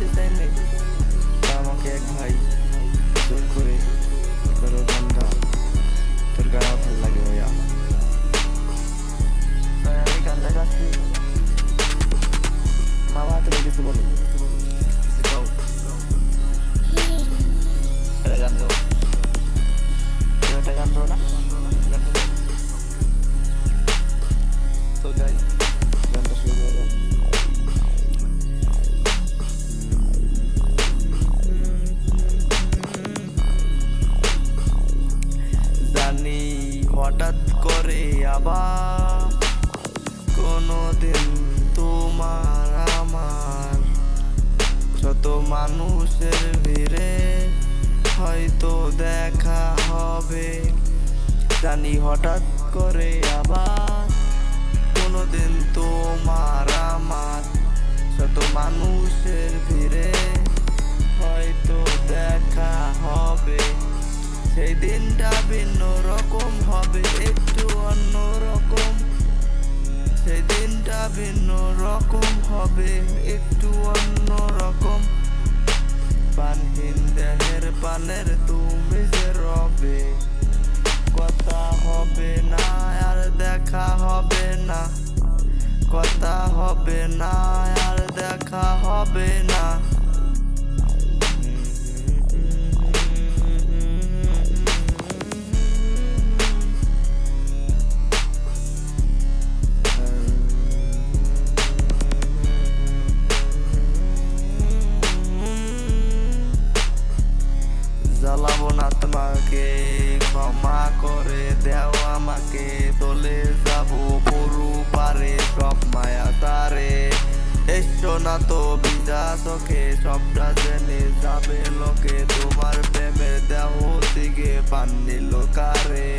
দিতে চাই নাই, আমাকে এক ভাই জোর করে করো গানটা, তোর গান ভালো লাগে ভাইয়া। আমি গানটা গাচ্ছি, মামা তুমি কিছু বলো, গান গাও, একটা গান দাও না। তো গাইস গানটা শুরু করে দাও। জানি হঠাৎ করে আবার কোনোদিন তোমার আমার শত মানুষের ভিড়ে হয়তো দেখা হবে। জানি হঠাৎ করে আবার কোনোদিন তোমার আমার শত মানুষের ভিড়ে হয়তো দেখা হবে। সেই দিনটা ভিন্ন রকম হবে, একটু অন্য রকম। সেই দিনটা ভিন্ন রকম হবে, একটু অন্য রকম। পানহীন দেহের পানের তুমি যে রবে, কথা হবে না আর দেখা হবে না, কথা হবে না আর দেখা হবে না। জ্বালাবো না তোমাকে, ক্ষমা করে দেও আমাকে, চলে যাবো পুরো পারে সব মায়া তারে। এসো না তো ভিজা চোখে, সবটা জেনে যাবে লোকে, তোমার প্রেমের দেহ দিকে পান দিল কারে।